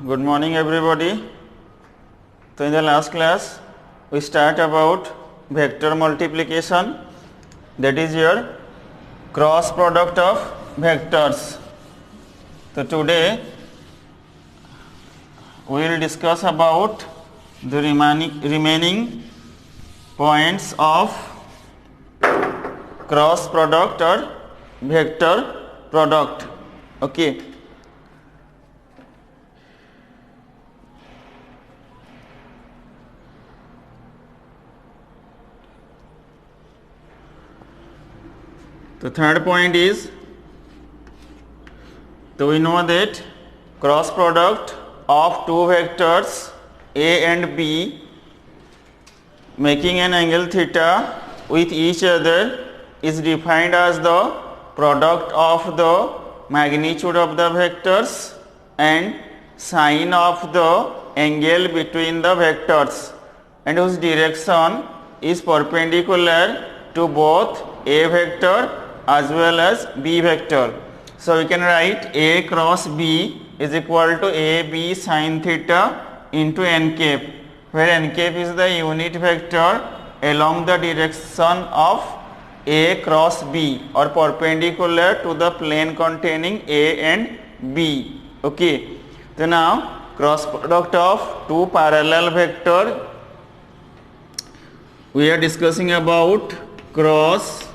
Good morning everybody. So in the last class we start about vector multiplication, that is your cross product of vectors. So today we will discuss about the remaining points of cross product or vector product. Okay. The third point is, so we know that cross product of two vectors A and B making an angle theta with each other is defined as the product of the magnitude of the vectors and sine of the angle between the vectors, and whose direction is perpendicular to both A vector as well as B vector. So we can write A cross B is equal to AB sine theta into n cap, where n cap is the unit vector along the direction of A cross B or perpendicular to the plane containing A and B. Okay. So now cross product of two parallel vector, we are discussing about cross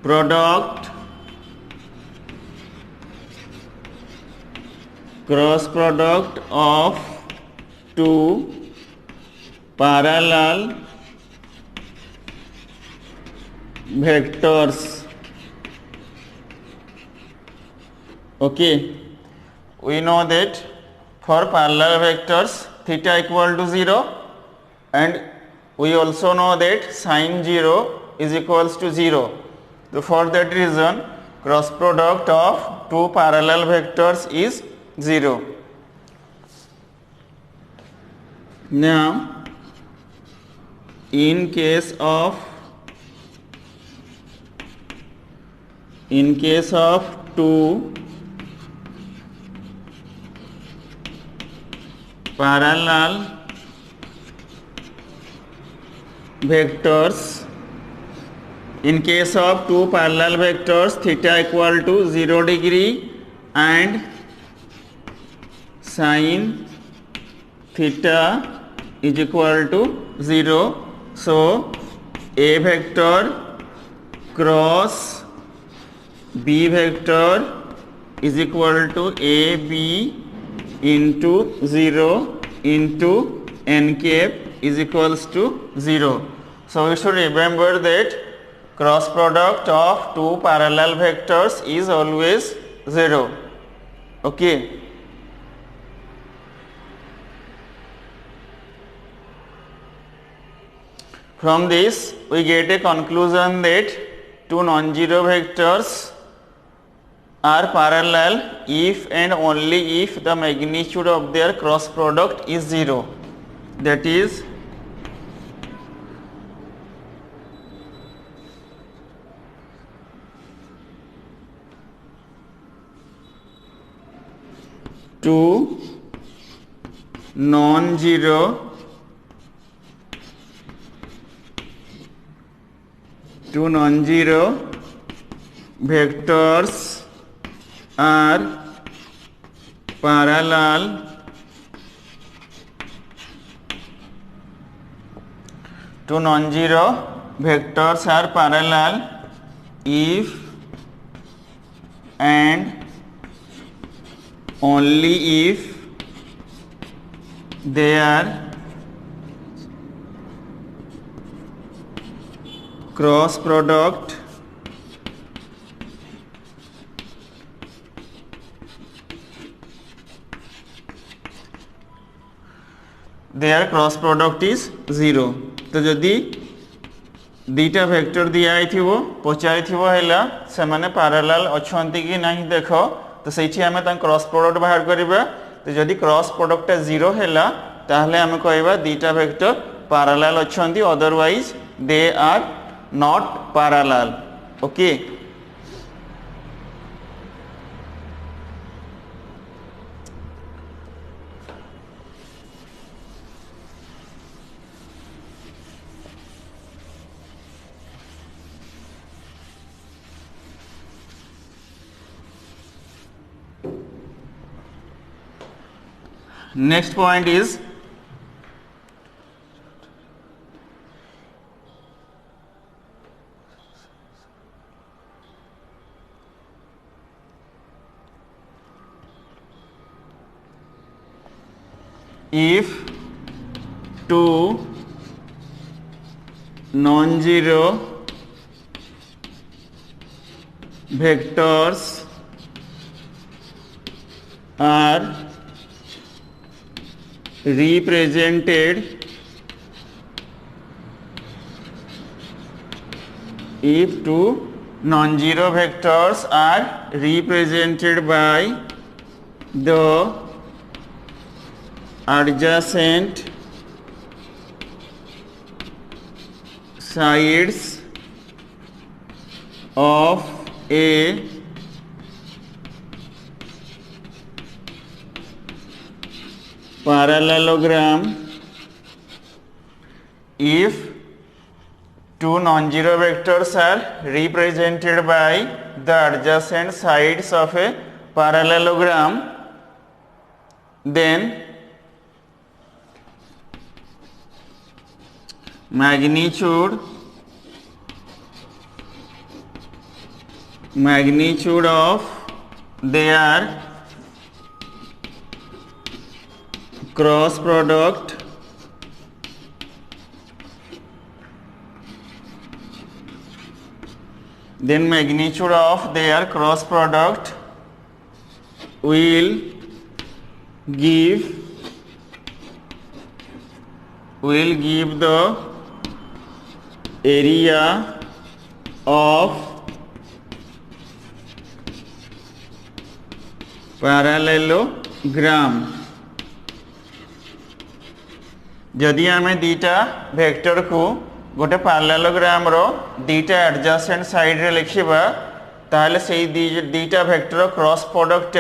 product of two parallel vectors. Okay, we know that for parallel vectors theta equal to 0, and we also know that sine 0 is equals to 0. So for that reason cross product of two parallel vectors is 0. Now in case of two parallel vectors, in case of two parallel vectors theta equal to 0 degree and sine theta is equal to 0. So A vector cross B vector is equal to AB into 0 into n cap is equals to 0. So we should remember that cross product of two parallel vectors is always 0. Okay. From this we get a conclusion that two non-zero vectors are parallel if and only if the magnitude of their cross product is 0. That is, two non-zero vectors are parallel two non-zero vectors are parallel if and only if their cross product is 0. तो जदि दीटा vector दिया आइथिबो पचारिथिबो हैला से माने parallel अछंती कि नहीं देखो, तो सेठी हमें तां क्रॉस प्रोडक्ट बाहर करिबा. तो जदि क्रॉस प्रोडक्ट 0 हैला ताहले हमें कहबा दीटा वेक्टर पैरेलल अछंती, otherwise they are not parallel. Okay. Next point is if two non-zero vectors are represented if two non-zero vectors are represented by the adjacent sides of a parallelogram. If two non-zero vectors are represented by the adjacent sides of a parallelogram, then magnitude of their cross product will give the area of parallelogram. जदि आम दीटा vector को गोटे parallelogram रो दीटा adjacent side रे लिखिबा ताहले सेही दीटा वेक्टर क्रॉस प्रोडक्ट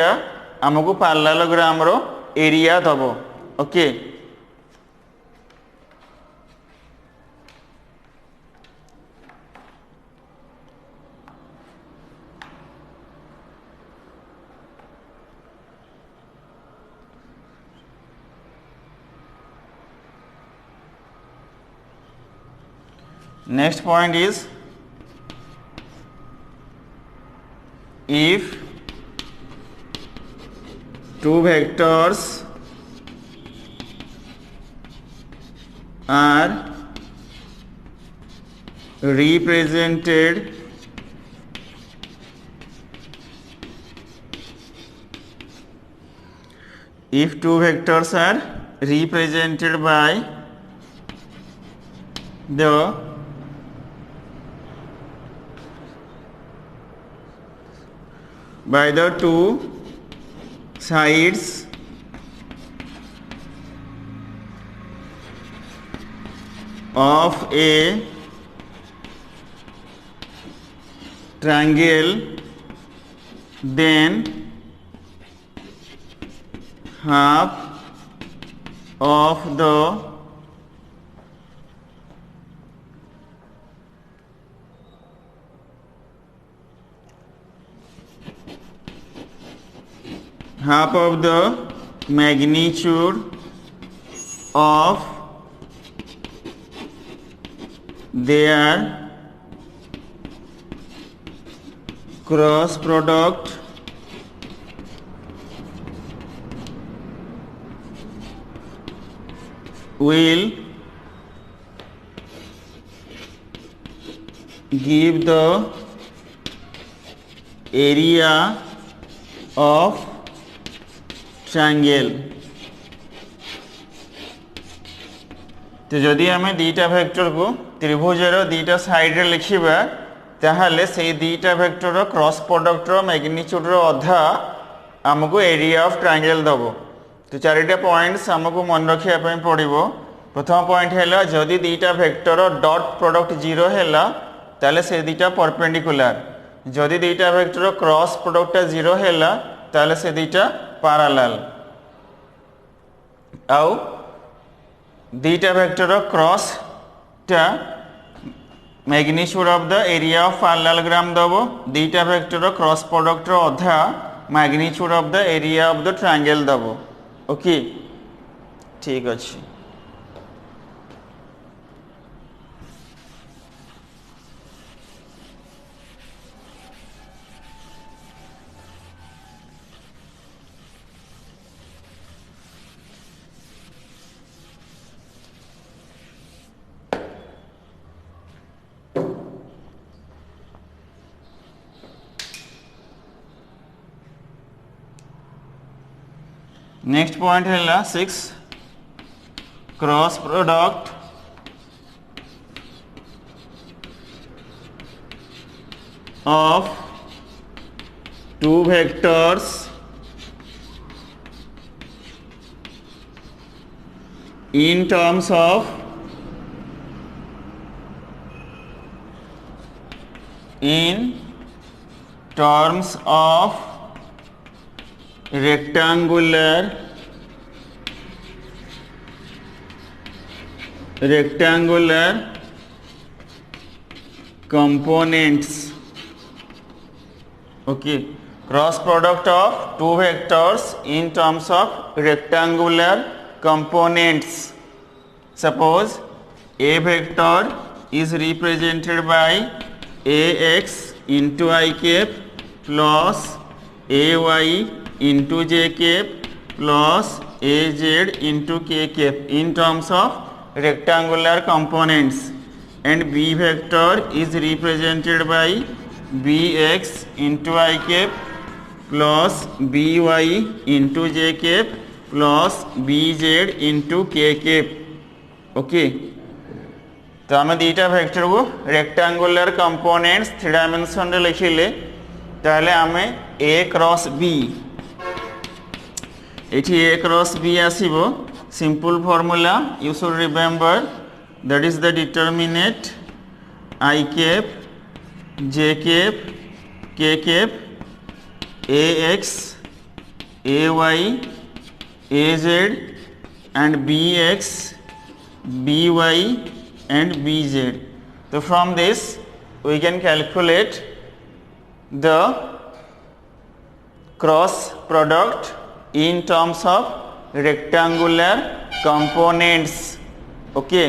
आमको पैरेललोग्राम रो एरिया दबो. Okay, next point is if two vectors are represented by the two sides of a triangle, then half of the magnitude of their cross product will give the area of triangle. तो जदि आम दीटा vector को त्रिभुजर दीटा side रे लिखिबा ताहले से दीटा vector cross product रो magnitude रो अधा आमको एरिया ऑफ ट्रायंगल दबो. तो चारिटा पॉइंट्स आमको मन रखिया पई पड़िबो. प्रथम पॉइंट हैला जदि दीटा वेक्टर डॉट प्रोडक्ट 0 हैला ताहले से दीटा परपेंडिकुलर. जदि दीटा वेक्टर क्रॉस प्रोडक्ट 0 हैला ताहले से दीटा पैरेलल. आउ दीटा वेक्टर क्रॉस टा magnitude of the area of parallelogram दबो. दीटा वेक्टर क्रॉस प्रोडक्ट अधा magnitude of the area of the triangle दबो. ओके, ठीक अच्छे। नेक्स्ट पॉइंट है 6 cross product of two vectors in terms of rectangular components. Okay, cross product of two vectors in terms of rectangular components. Suppose a vector is represented by ax into I cap plus ay into j cap plus az into k cap in terms of rectangular components, and b vector is represented by bx into I cap plus by into j cap plus bz into k cap. Okay, तो आम दुईटा vector को rectangular components 3 dimension रे लिखिले ताहले आमे a cross b एठी a cross b आसीबो simple formula you should remember that is the determinant I cap j cap k cap ax ay az and bx by and bz. So from this we can calculate the cross product in terms of rectangular components. Okay,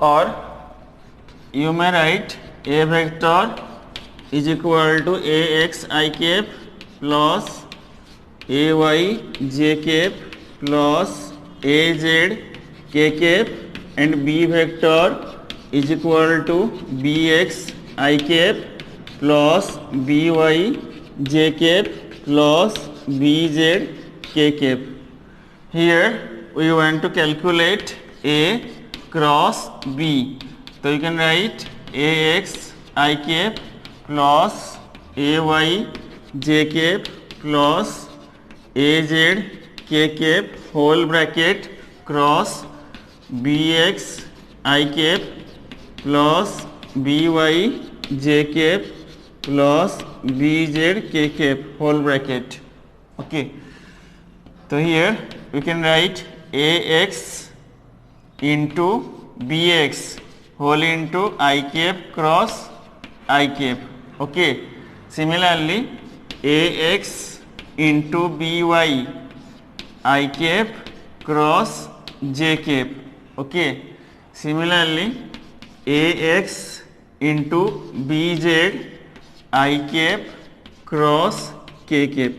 or you may write a vector is equal to ax I cap plus ay j cap plus az k cap and b vector is equal to bx I cap plus by j cap plus bz k cap. Here we want to calculate a cross b, so you can write ax I cap plus ay j cap plus az k cap whole bracket cross bx I cap plus by j cap plus bz k cap whole bracket. Okay, so here we can write ax into bx whole into I cap cross I cap. Okay, similarly ax into by I cap cross j cap. Okay, similarly ax into bz I cap cross k cap.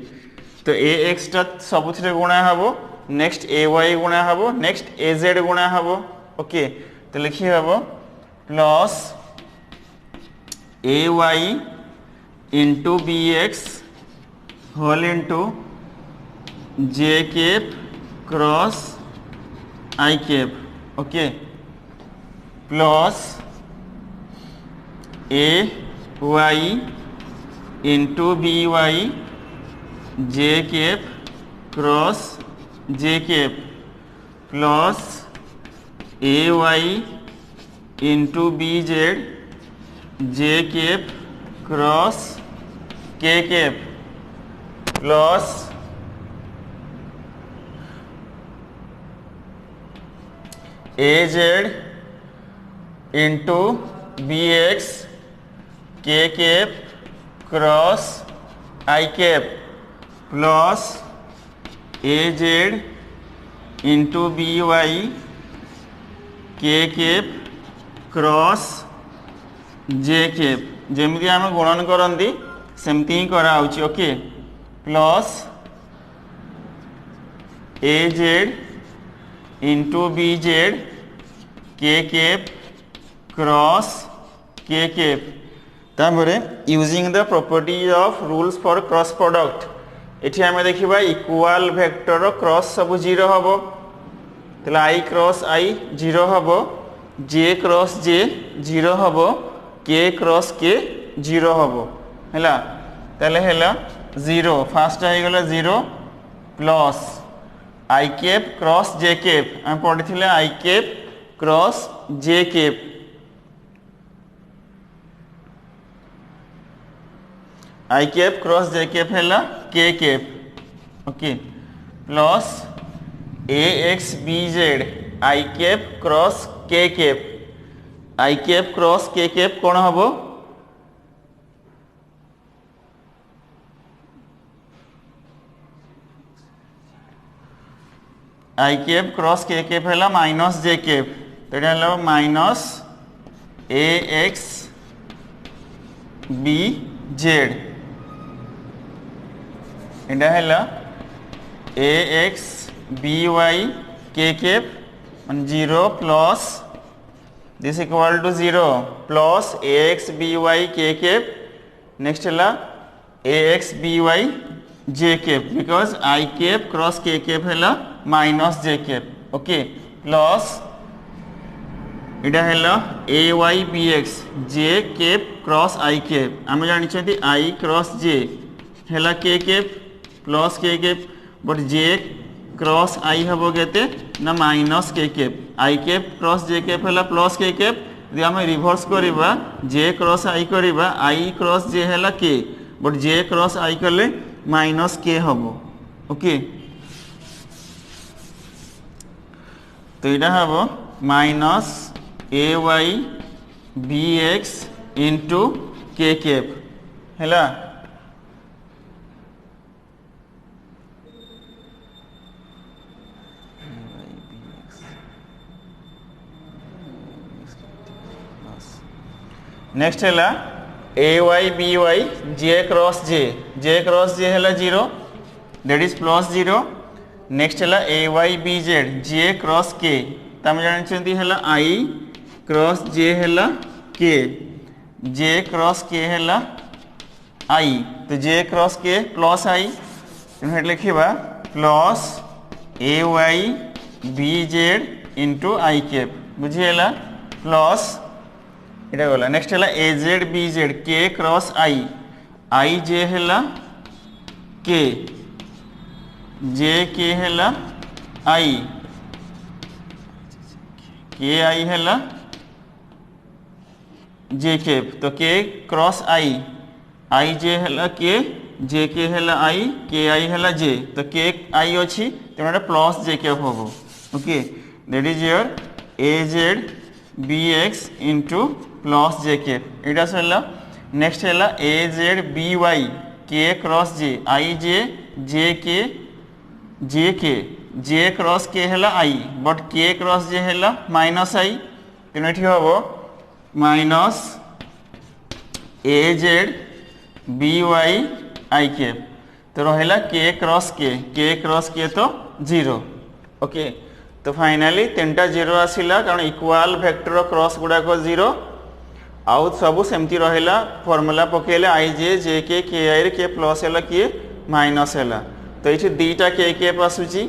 तो ax टा सबुथिरे गुणा हबो, next ay गुणा हबो, next az गुणा हबो. Okay, तो लिखि हबो plus ay into bx whole into j cap cross I cap. Okay, plus a y into by j cap cross j cap plus ay into bz j cap cross k cap plus az into bx k cap cross I cap plus az into by k cap cross j cap जमी आम गुणन करती सेमती ही कराऊँच okay plus az into bz k cap cross k cap तापर using the properties of rules for cross product एठी आमे देखिबा इक्वल वेक्टर क्रॉस सब 0 हबो तले i क्रॉस i 0 हबो j क्रॉस j 0 हबो k क्रॉस k 0 हबो हैला तले हैला 0 फर्स्ट आइ गेला 0 plus i cap cross j cap हम पढिथिले i cap cross j cap I cap cross j cap है k cap okay plus ax bz I cap cross k cap I cap cross k cap कौन हबो I cap cross k cap है minus j cap तो ये minus ax bz एटा है ax by k cap 0 plus this equal to 0 plus ax by k cap next है ax by j cap because I cap cross k cap है minus j cap okay plus एटा है ay bx j cap cross I cap आम जानी I cross j है k cap plus के cap but J cross आई हम केते ना minus के कैप आई कैप क्रॉस जे कैप है प्लस के कैप यदि आम रिभर्स करवा जे क्रॉस आई करवा आई क्रॉस जे है के बट जे क्रॉस आई कले माइनस के हम ओके तो यहाँ हम minus a y B X into के कैप है नेक्स्ट है a y B Y J cross जे है 0 दैट इज प्लस 0 नेक्स्ट है a y b Z J cross के तमें जानते है आई क्रॉस जे है के जे क्रॉस के है आई तो जे क्रॉस के प्लस आई लिखा plus A y b z into i cap बुझीगला plus इटा गला नेक्स्ट है ए जेड बी जेड के क्रॉस आई जे है के जे के है आई के आई है जे कैप तो के क्रॉस आई जे है के जे के है आई के आई है जे तो के आई अच्छी तेना प्लस जे कैप हम okay that is your A Z B X into plus J cap यहाँ सरला नेक्स्ट है ए Z B Y K cross J I J K J cross के है आई बट के क्रॉस जे है माइनस आई तेणु ये हम minus a Z B y i cap तो रहा के क्रॉस के तो 0 ओके तो फाइनाली 3टा 0 आसला कारण इक्वाल वेक्टर क्रॉस गुड़ाक 0 आउ सब सेमती रहा फॉर्मूला पकेले आई जे के आई के प्लस है किए माइनस है तो ये 2टा के कैप आसूची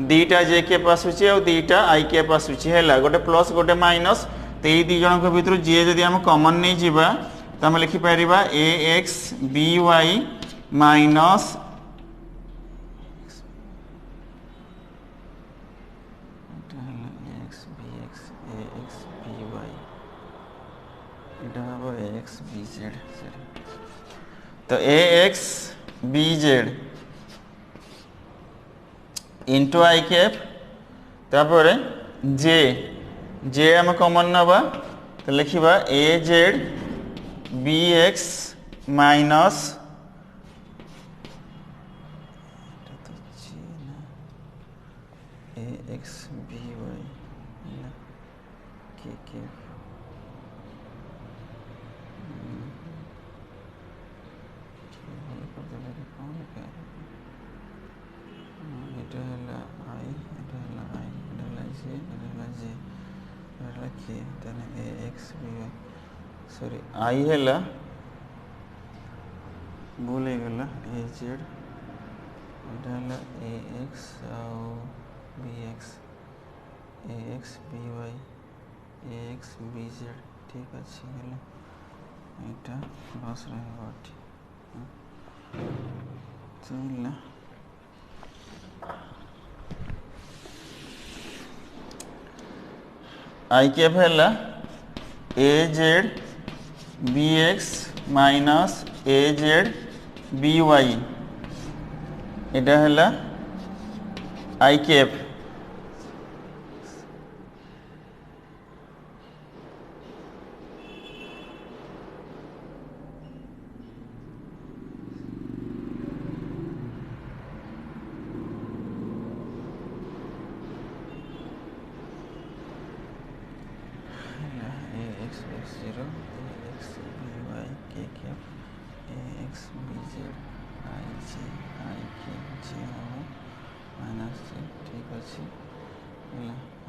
2टा जे कैप आसूची और 2टा आई कैप आसूची है गोटे प्लस गोटे माइनस तो ये 2 जन भर जे जदि आम कमन नहीं जावा तो आम लिखिपर a x b y minus तो a x b z into i cap तापर जे जे आम कमन नवा तो लिखा a Z B x minus a x b Y k cap sorry i है भूल गला a z a x b x a x b y a x b z ठीक अच्छे यहाँ बस रहा चल आई कैप है ए Z B x minus a Z B y एटा है आई कैप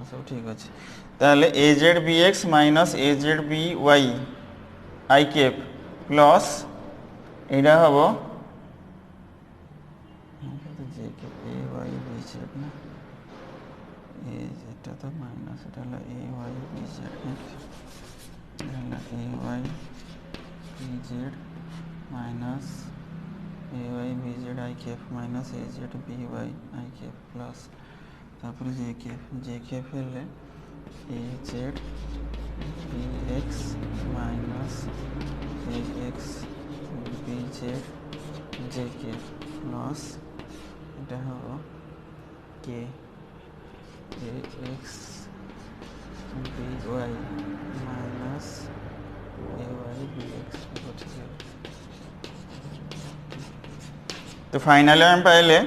सब ठीक अच्छे ताहले a Z B x minus a Z B y i cap plus एटा हम j cap a y b z ना ए जेटा तो माइनस एटा a y b z a y b z minus a y b z i cap minus a Z B y i cap plus तापर j cap है ए Z B x minus a x b Z J cap plus एटा हम के a x b y minus a y B x तो finally हम पहले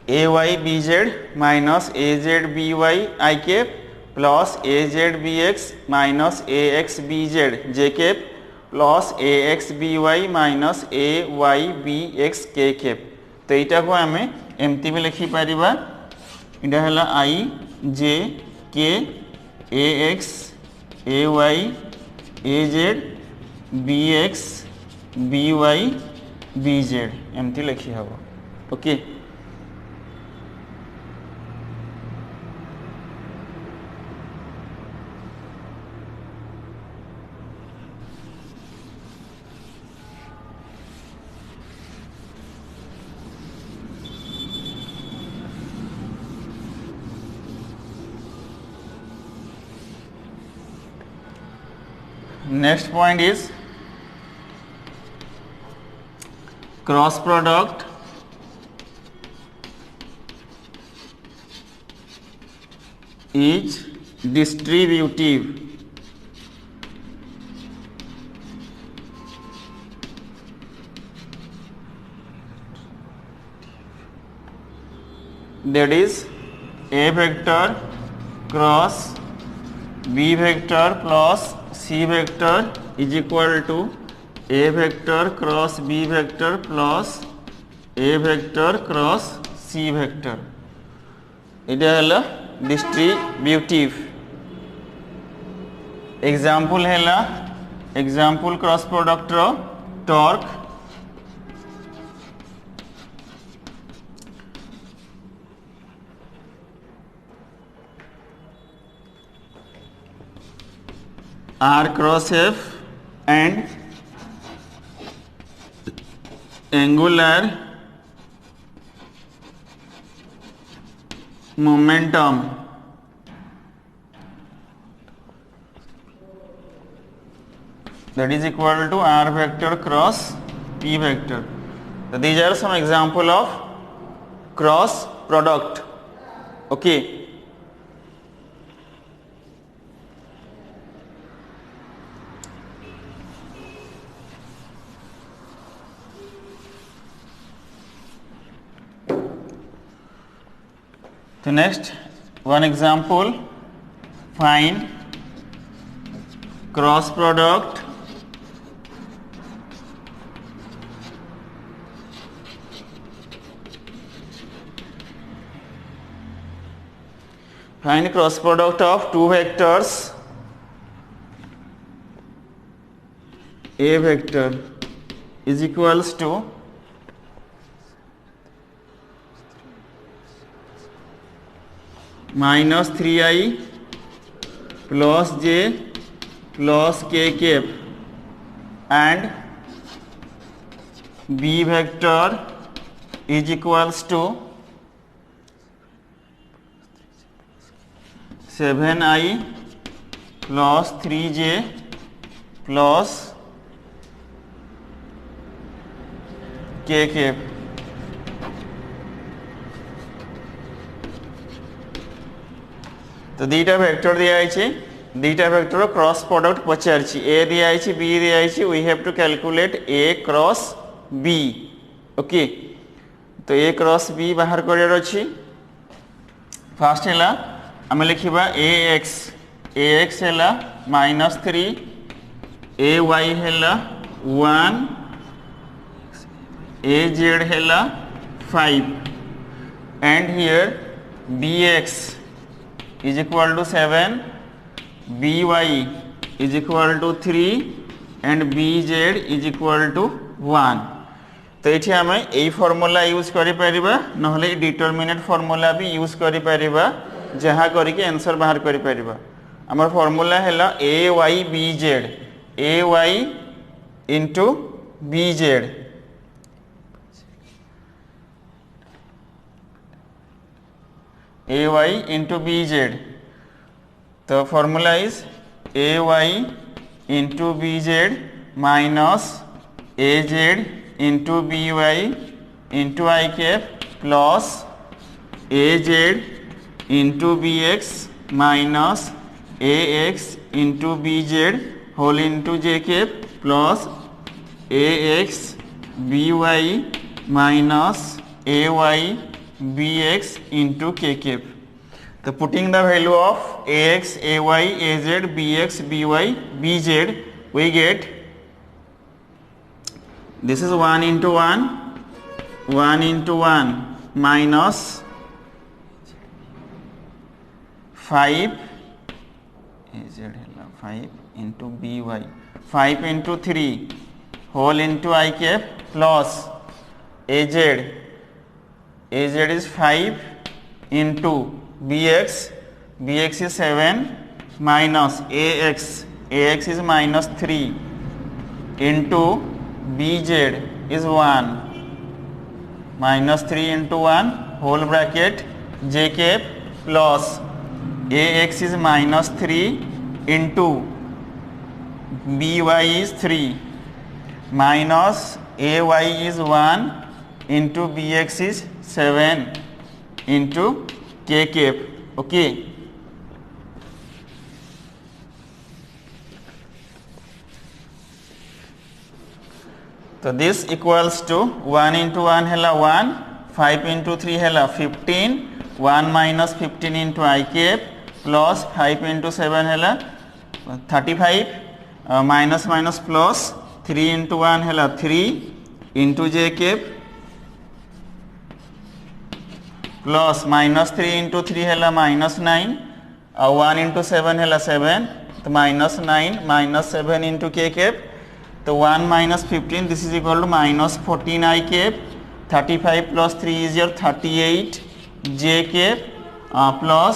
ए y b z minus a Z B y i cap plus a Z B x minus a x b Z J cap plus a x b y minus a y B x के cap तो यहाँ को आम एमती भी लिखिपर यहाँ है i J k a x a y a Z B x b y b z एमती लिखी हम okay next point is cross product is distributive that is a vector cross b vector plus c vector is equal to a vector cross b vector plus a vector cross c vector इटा है distributive example है example cross product row torque R cross F and angular momentum that is equal to r vector cross p vector. So these are some example of cross product. Okay. So next one example, find cross product of two vectors a vector is equals to minus 3i plus j plus k cap and b vector is equals to 7i plus 3j plus k cap. तो दीटा vector दिया दीटा vector cross product पचारछि A दिया B दिया we have to calculate A cross B. Okay तो A cross B बाहर करार अछि. फास्ट है आम लिखा ए एक्स है -3 ए वाई है 1 ए जेड है 5 and here B X is equal to 7, by is equal to 3 and bz is equal to 1. तो ये आम यही फॉर्मूला यूज करि परिबा नहले डिटरमिनेट फॉर्मूला भी यूज करि परिबा जहाँ करके आंसर बाहर करि परिबा. हमर फॉर्मूला है a y b z a y into b z a y into b z. तो formula is a y into b z minus a z into b y into i cap plus a z into b x minus a x into b z whole into j cap plus a x b y minus a y bx into k cap. So putting the value of ax, ay, az, bx, by, bz, we get this is 1 into 1 into 1 minus 5 az 5 into by 5 into 3 whole into I cap plus az is 5 into bx is 7 minus ax is minus 3 into bz is 1 minus 3 into 1 whole bracket j cap plus ax is minus 3 into by is 3 minus ay is 1 into bx is 7 into k cap. Okay. So this equals to 1 into 1 है 1 5 into 3 है 15 1 minus 15 into I cap plus 5 into 7 है 35 minus minus plus 3 into 1 है 3 into j cap plus minus 3 into 3 है minus 9 और 1 into 7 है 7 तो minus 9 minus 7 into k cap तो 1 minus 15 this is equal to minus 14 I cap 35 plus 3 is your 38 j cap plus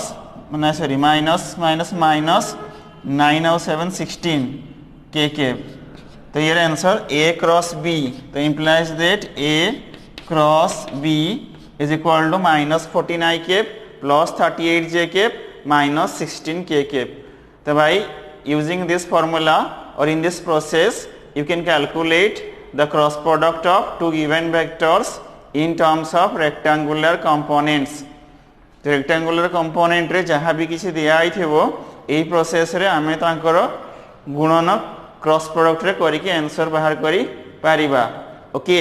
minus 9 और 7 16 k cap तो here answer A cross B, तो implies that A cross B is equal to minus 14 I cap plus 38 J cap minus 16 K cap. तो भाई using this formula or in this process you can calculate the cross product of two given vectors in terms of rectangular components. तो rectangular component रे जहाँ भी किसी दिया आई थे वो यही प्रोसेस रे आमे तांकर गुणन क्रॉस प्रोडक्ट रे करी के आंसर बाहर करी पारिबा. ओके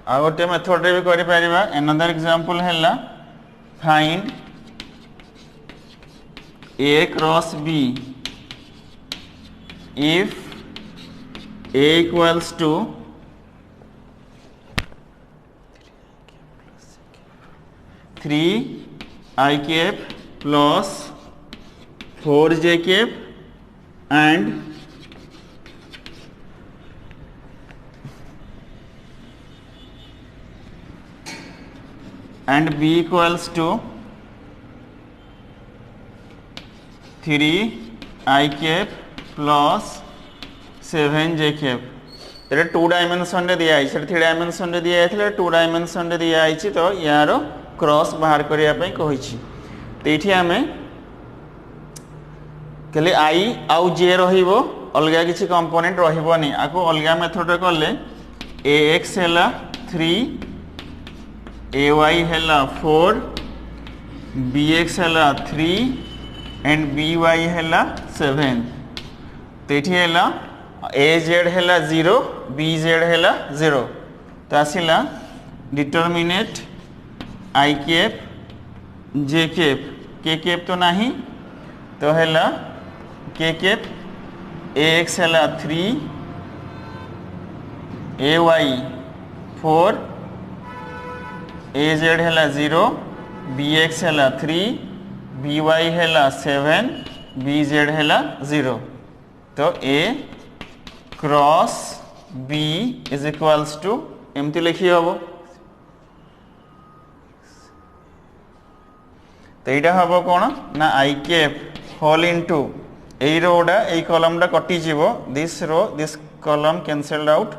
आ गोटे मेथड रे भी करि परिबा. अनदर एग्जांपल हैला find A cross B if A equals to 3I cap plus 4J cap and B equals to 3I cap plus 7J cap. ये 2 डायमेंशन रे दिया है, 3 डायमेंशन रे दिया है, 2 डायमेंशन रे दिया है. तो यार क्रॉस बाहर करिया पई कहि छी. तो एठी हमें कले I आउ J रहिबो, अलगा किछि कंपोनेंट रहिबोनी. आको अलगा मेथड रे करले AX हैला 3, AY हैला 4, BX हैला 3 एंड BY हैला 7. तो ये हैला AZ हैला 0, BZ हैला 0. तो आसिला determinant I cap J cap K cap तो नहीं, तो हैला K कैप AX हैला 3, AY 4, AZ हैला 0, BX हैला 3, BY हैला 7, BZ हैला 0. तो A cross B is equals to एमती लिखी हबो. तो एटा हबो कोन ना I कैप होल इनटू ए रोडा ए कॉलमटा कटि जीवो. This row this column cancelled out.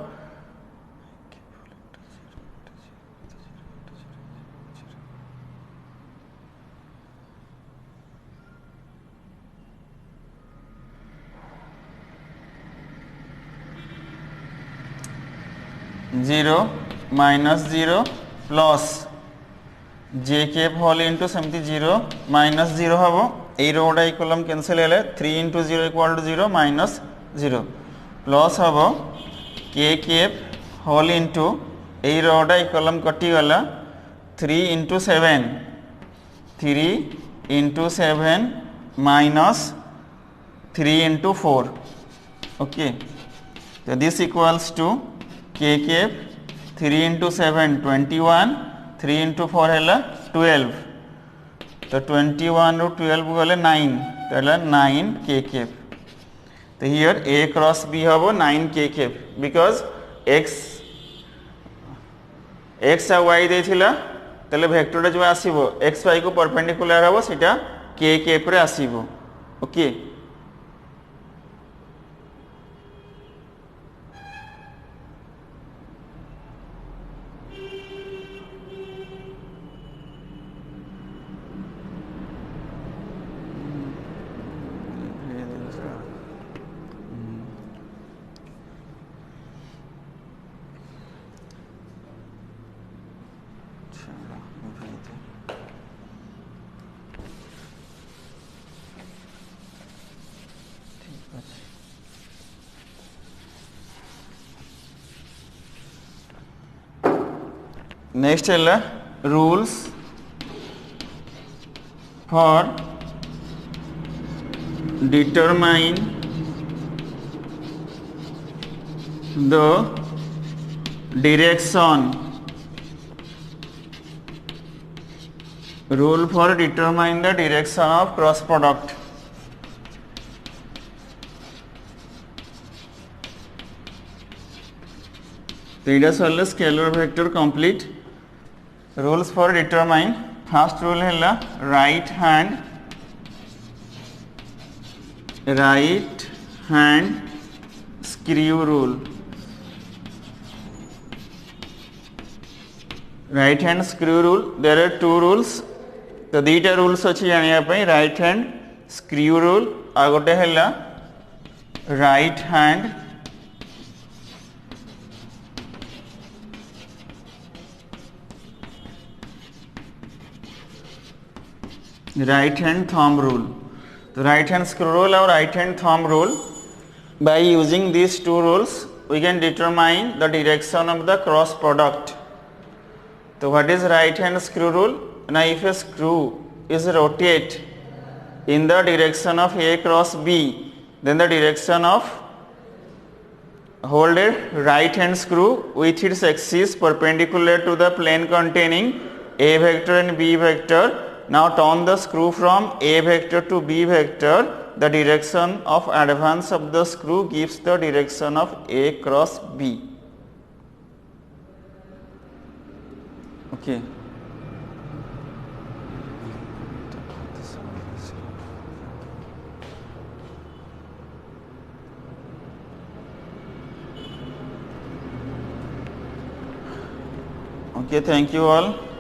Zero minus zero plus J cap whole into सेमती 0 माइनस 0 हम ए रोडा ई कॉलम कैंसिल हेले 3 into 0 equal to 0 minus 0 plus हम K कैप होल इंटू ए रोडा ई कॉलम कटि गला 3 into 7 3 into 7 minus 3 into 4. Okay तो this equals to K cap 3 into 7 21, 3 into 4 है 12. तो 21 रू 12 गले 9, तो है 9 K कैप. तो हियर A क्रॉस B हम 9 K कैप बिकॉज x आ y देथिला तले वेक्टर जो आसीबो x y को परपेंडिकुलर हबो सेटा K कैप रे आसीबो. ओके नेक्स्ट है rules for determine the direction. Rule for determine the direction of cross product. तो इटा सर scalar vector complete rules for determine first rule है right hand screw rule right hand screw rule there are two rules तो दीटा rules अच्छी जानापी right hand screw rule आ गोटे है राइट हैंड थंब रूल तो राइट हैंड स्क्रू रूल और right hand thumb rule by using these two rules we can determine the direction of the cross product. So what is right hand screw rule? Now if a screw is rotate in the direction of A cross B, then the direction of hold a right hand screw with its axis perpendicular to the plane containing A vector and B vector. Now turn the screw from A vector to B vector. The direction of advance of the screw gives the direction of A cross B. Okay. Okay, thank you all.